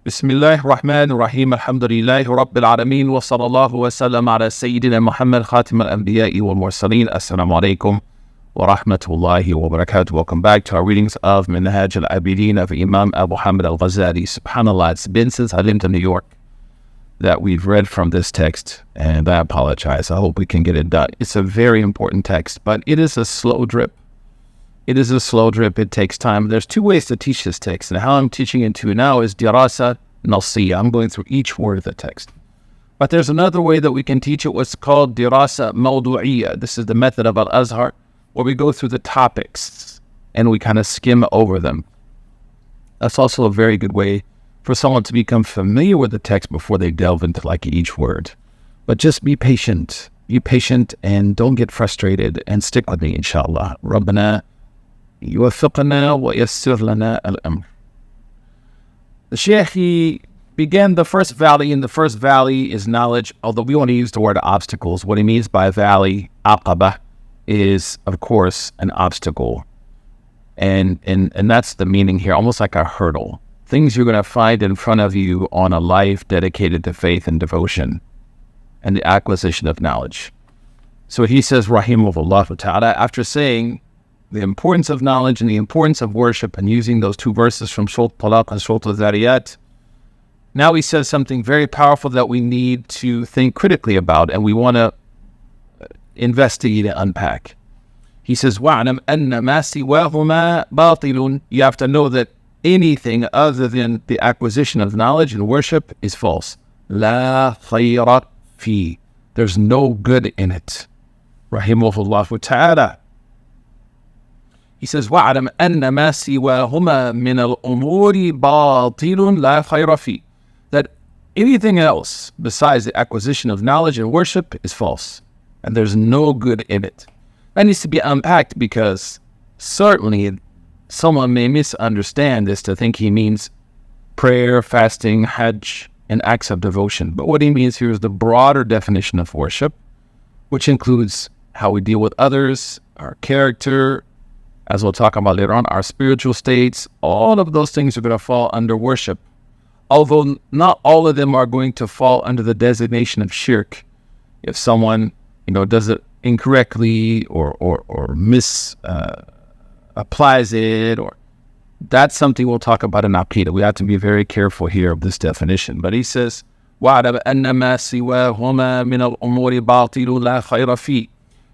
بسم الله الرحمن الرحيم الحمد لله رب العالمين وصلى الله وسلم على سيدنا محمد خاتم الأنبياء والمرسلين. Assalamu alaikum wa rahmatullahi wa barakatuh. Welcome back to our readings of Minhaj al-Abidin of Imam Abu Hamid al-Ghazali. SubhanAllah, it's been since I lived in New York that we've read from this text, and I apologize. I hope we can get it done. It's a very important text, but it is a slow drip. It takes time. There's two ways to teach this text, and how I'm teaching it to you now is dirasa nasiyya. I'm going through each word of the text. But there's another way that we can teach it, what's called dirasa mawdu'iyya. This is the method of Al-Azhar, where we go through the topics and we kind of skim over them. That's also a very good way for someone to become familiar with the text before they delve into each word. But just be patient. And don't get frustrated, and stick with me, inshallah. Rabbana yuwaffiqna wa yassir lana al-amr. The Shaykh, he began the first valley, and the first valley is knowledge, although we want to use the word obstacles. What he means by valley, aqaba, is, of course, an obstacle. And that's the meaning here, almost like a hurdle. Things you're going to find in front of you on a life dedicated to faith and devotion and the acquisition of knowledge. So he says, rahimahullah ta'ala, after saying the importance of knowledge and the importance of worship, and using those two verses from Surah Talaq and Surah Al-Zariyat, now he says something very powerful that we need to think critically about, and we want to investigate and unpack. He says, وَعْلَمْ أَنَّ مَا سِوَاهُمَا بَاطِلٌ. You have to know that anything other than the acquisition of knowledge and worship is false. لَا خَيْرَ فِي. There's no good in it. Rahimahullah ta'ala. He says, وَعْلَمْ أَنَّ مَا سِوَاهُمَا مِنَ الْأُمُورِ بَاطِلٌ لَا خَيْرَ فِي. That anything else besides the acquisition of knowledge and worship is false, and there's no good in it. That needs to be unpacked, because certainly someone may misunderstand this to think he means prayer, fasting, hajj, and acts of devotion. But what he means here is the broader definition of worship, which includes how we deal with others, our character, as we'll talk about later on, our spiritual states. All of those things are going to fall under worship, although not all of them are going to fall under the designation of shirk. If someone, does it incorrectly or applies it, or that's something we'll talk about in Aqidah. We have to be very careful here of this definition. But he says, وَعْلَمْ أَنَّ مَا سِوَاهُمَا مِنَ الْأُمُورِ بَاطِلٌ لَا خَيْرَ فِي.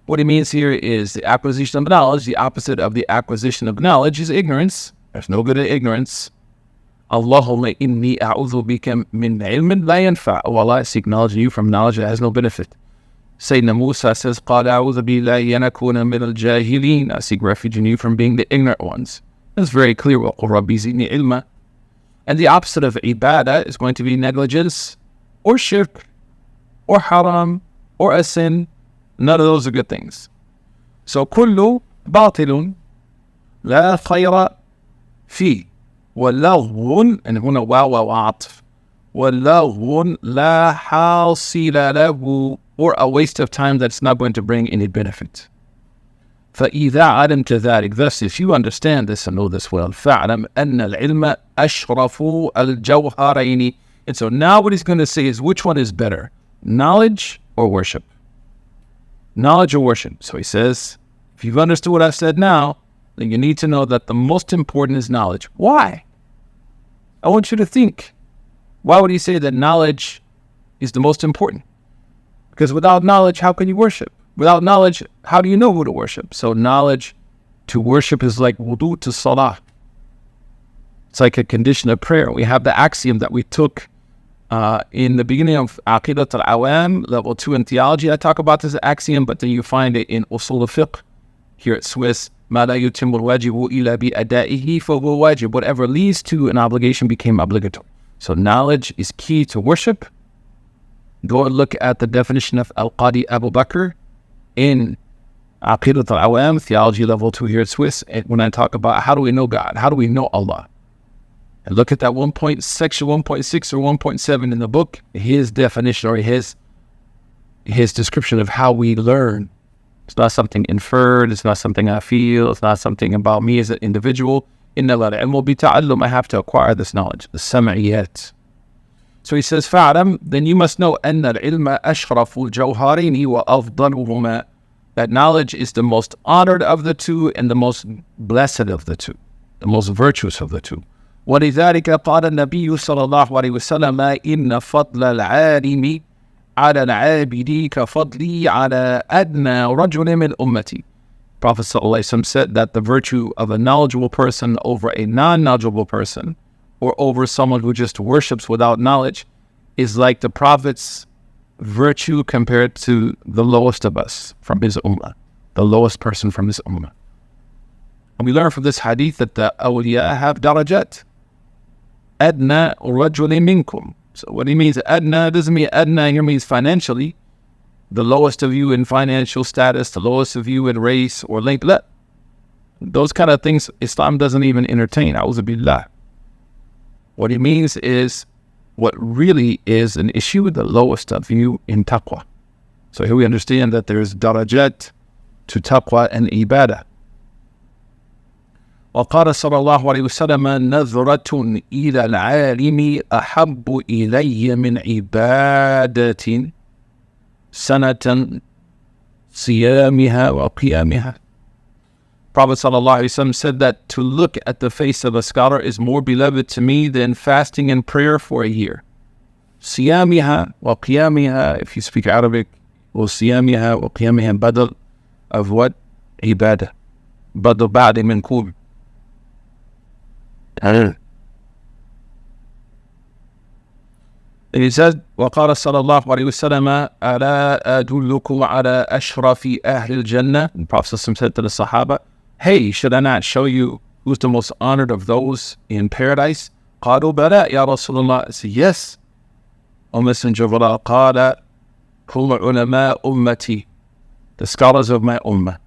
What he means here is the acquisition of knowledge. The opposite of the acquisition of knowledge is ignorance. There's no good in ignorance. Allahumma inni a'udhu bika min ilmin la yanfa'. Oh Allah, I seek knowledge in you from knowledge that has no benefit. Sayyidina Musa says, قَالَ أَعُوذُ بِاللَّهِ أَنْ أَكُونَ مِنَ الْجَاهِلِينَ. I seek refuge in you from being the ignorant ones. That's very clear. وَقُلْ رَبِّ زِدْنِي عِلْمًا. And the opposite of ibadah is going to be negligence, or shirk, or haram, or a sin. None of those are good things. So كُلُّ بَاطِلٌ لَا خَيْرَ فِي وَلَغْوٌ. And هنا واو وعطف. وَلَغْوٌ لَا حَاصِلَ لَهُ. Or a waste of time that's not going to bring any benefit. فَإِذَا عَلِمْتَ ذَلِكَ. Thus, if you understand this and know this well, فَعْلَمْ أَنَّ الْعِلْمَ أَشْرَفُ الْجَوْهَرَيْنِ. And so now what he's going to say is, which one is better, knowledge or worship? Knowledge or worship. So he says, if you've understood what I've said now, then you need to know that the most important is knowledge. Why? I want you to think. Why would he say that knowledge is the most important? Because without knowledge, how can you worship? Without knowledge, how do you know who to worship? So knowledge to worship is like wudu to salah. It's like a condition of prayer. We have the axiom that we took in the beginning of Aqidat al-Awam, level 2 in theology. I talk about this axiom, but then you find it in Usul al-Fiqh here at Swiss. مَا لَا يُتِمُّ الْوَاجِبُ إِلَّا بِأَدَائِهِ فَهُوَ وَاجِبٌ. Whatever leads to an obligation became obligatory. So knowledge is key to worship. Go and look at the definition of Al-Qadi Abu Bakr in Aqidat al-Awam, theology level 2 here at Swiss, when I talk about how do we know God, how do we know Allah. And look at that section 1.6 or 1.7 in the book, his definition or his description of how we learn. It's not something inferred, it's not something I feel, it's not something about me as an individual. إِنَّ اللَّهَ الْعِلْمُ بِتَعَلُّمْ. I have to acquire this knowledge. The sam'iyat, So he says, فَعْلَمْ, then you must know أَنَّ الْعِلْمَ أَشْرَفُ الْجَوْهَرَيْنِ وَأَفْضَلُهُمَا, that knowledge is the most honored of the two and the most blessed of the two, the most virtuous of the two. وَلِذَلِكَ قَالَ النَّبِيُّ صلى الله عليه وسلم إِنَّ فَضْلَ الْعَالِمِ عَلَى الْعَابِدِ كَفَضْلِي عَلَى أَدْنَى رَجُلٍ مِنْ أُمَّتِي. Prophet ﷺ said that the virtue of a knowledgeable person over a non-knowledgeable person, or over someone who just worships without knowledge, is like the Prophet's virtue compared to the lowest of us from his ummah, the lowest person from his ummah. And we learn from this hadith that the awliya have darajat. Adna rajuli minkum. So what he means, adna, doesn't mean adna here means financially, the lowest of you in financial status, the lowest of you in race or length. Those kind of things Islam doesn't even entertain. A'udhu billah. What he means is what really is an issue, the lowest of you in taqwa. So here we understand that there is darajat to taqwa and ibadah. وقال صلى الله عليه وسلم نظرة إلى العالم أحب إلي من عبادة سنة صيامها وقيامها. Prophet ﷺ said that to look at the face of a scholar is more beloved to me than fasting and prayer for a year. Siyamiha wa qiyamiha, if you speak Arabic, or siyamiha wa qiyamiha badal of what? Ibadah. Badal ba'di min qul. And he said, وقال صلى الله عليه وسلم ألا أدلكم على أشرف أهل الجنة. And Prophet ﷺ said to the Sahaba, hey, should I not show you who's the most honored of those in paradise? قالوا بلى يا رسول الله. I said, yes. O Messenger of Allah, قال هم علماء أمتي, the scholars of my ummah.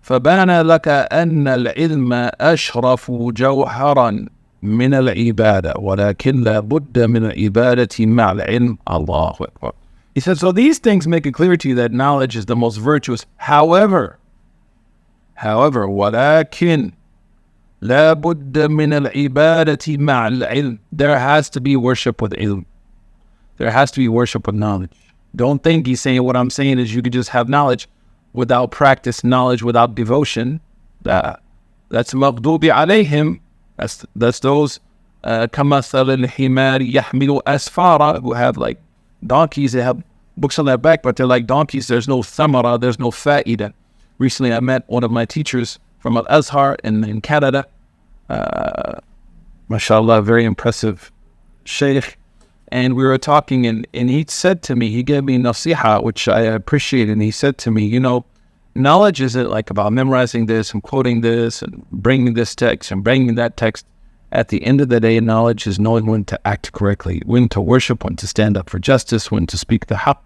فبان لك أن العلم أشرف جوهرا من العبادة ولكن لا بد من العبادة مع العلم. الله أكبر. He said, so these things make it clear to you that knowledge is the most virtuous. However, ولكن لا بد من العبادة مع العلم. There has to be worship with ilm. There has to be worship with knowledge. Don't think he's saying what I'm saying is you could just have knowledge without practice, knowledge without devotion. That's maghdubi alayhim. That's those كَمَثَلِ الْحِمَارِ يَحْمِلُ أَسْفَارًا, who have like donkeys, they have books on their back, but they're like donkeys. There's no thamara, there's no fa'ida. Recently I met one of my teachers from Al-Azhar in Canada. MashaAllah, very impressive sheikh. And we were talking, and he said to me, he gave me nasiha, which I appreciate, and he said to me, you know, knowledge isn't like about memorizing this and quoting this and bringing this text and bringing that text. At the end of the day, knowledge is knowing when to act correctly, when to worship, when to stand up for justice, when to speak the haqq.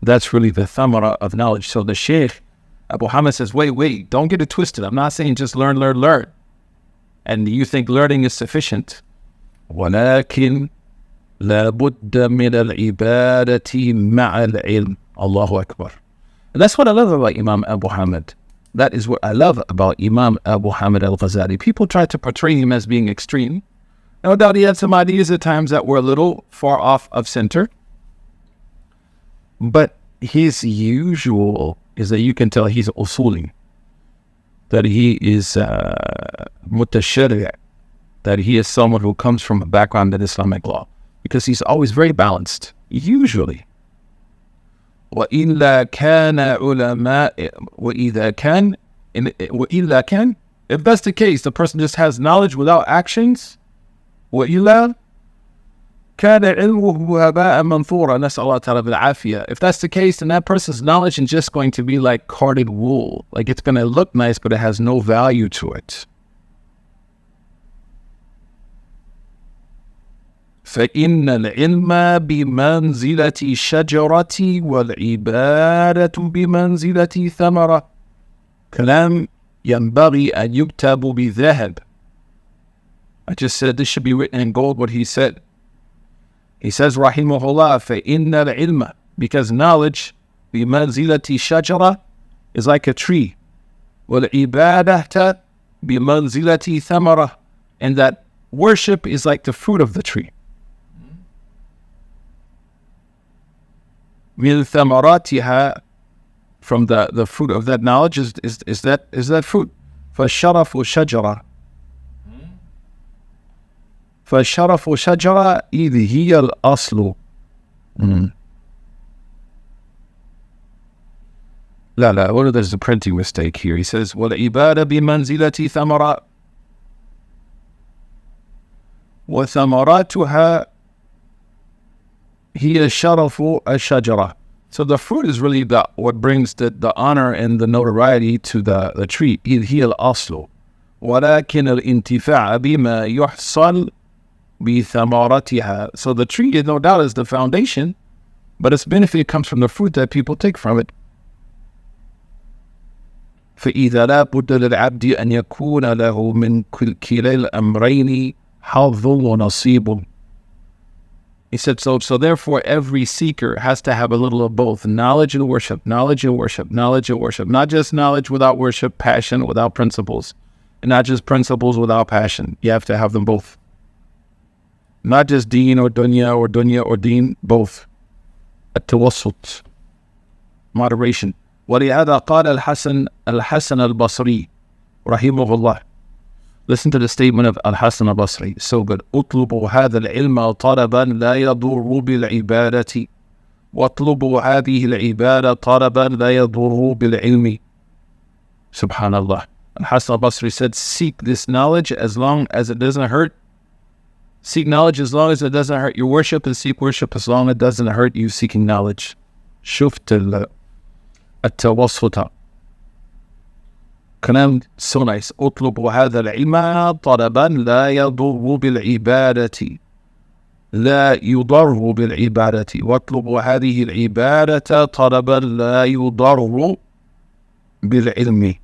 That's really the thamara of knowledge. So the Shaykh, Abu Hamid, says, wait, don't get it twisted. I'm not saying just learn. And you think learning is sufficient. وَلَكِنْ لَا بُدَّ مِنَ الْعِبَادَةِ مَعَ الْعِلْمِ. Allahu Akbar. And that's what I love about Imam Abu Hamid. That is what I love about Imam Abu Hamid al-Ghazali. People try to portray him as being extreme. No doubt he had some ideas at times that were a little far off of center. But his usual is that you can tell he's usuli, that he is mutashari', that he is someone who comes from a background in Islamic law, because he's always very balanced, usually. وَإِلَّا كَانَ عُلَمَاء وَإِذَا كَانَ, if that's the case, the person just has knowledge without actions, وَإِلَّا كَانَ عِلْمُهُ هَبَاءً مَنْثُورًا. نسأل الله تعالى بالعافية. If that's the case, then that person's knowledge is just going to be like carded wool. Like it's going to look nice, but it has no value to it. فإن العلم بمنزلة شجرة والعبادة بمنزلة ثمرة كلام ينبغي أن يكتب بذهب. I just said this should be written in gold, what he said. He says, Rahimahullah, فإن العلم, because knowledge بمنزلة شجرة is like a tree. والعبادة بمنزلة ثمرة, and that worship is like the fruit of the tree. من ثمراتها, from the fruit of that knowledge is that fruit. فالشرف شجرة. فالشرف شجرة إذ هي الأصل. لا, there's a printing mistake here. He says, والعبادة بمنزلة ثمرة وثمراتها هي الشرف الشجرة. So the fruit is really what brings the honor and the notoriety to the tree. إذ هي الأصل ولكن الانتفاع بما يحصل بثمرتها. So the tree, no doubt, is the foundation, but its benefit comes from the fruit that people take from it. فإذا لا بد للعبد أن يكون له من كلا الأمرين حظ ونصيب. He said, so therefore every seeker has to have a little of both, knowledge and worship, knowledge and worship, knowledge and worship. Not just knowledge without worship, passion without principles, and not just principles without passion. You have to have them both. Not just deen or dunya or deen, both. التوسط, moderation. ولهذا قال الحسن البصري رحمه الله. Listen to the statement of Al-Hasan al-Basri. So good. اطلبوا هذا العلم طلبا لا يضر بالعبادة واطلبوا هذه العبادة طلبا لا يضر بالعلم. Subhanallah. Al-Hasan al-Basri said, seek this knowledge as long as it doesn't hurt. Seek knowledge as long as it doesn't hurt your worship, and seek worship as long as it doesn't hurt you seeking knowledge. شفت التوسط. كلام so nice. اطلبوا هذا العلم طلبا لا يضر بالعبادة لا يضر بالعبادة واطلبوا هذه العبادة طلبا لا يضر بالعلم.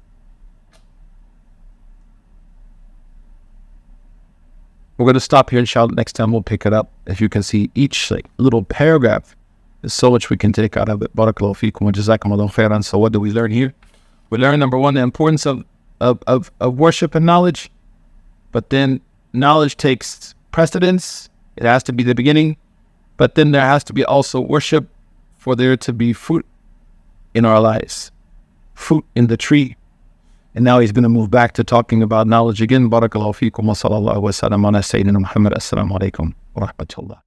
We're going to stop here, inshallah. Next time we'll pick it up. As you can see, each little paragraph, there's so much we can take out of it. Barakallahu feekum wa jazakumullahu khairan. So what do we learn here? We learn, number one, the importance of worship and knowledge. But then knowledge takes precedence. It has to be the beginning. But then there has to be also worship for there to be fruit in our lives. Fruit in the tree. And now he's going to move back to talking about knowledge again. Barakallahu feekum wa sallallahu wa sallam ala Sayyidina Muhammad. Assalamu alaikum wa rahmatullah.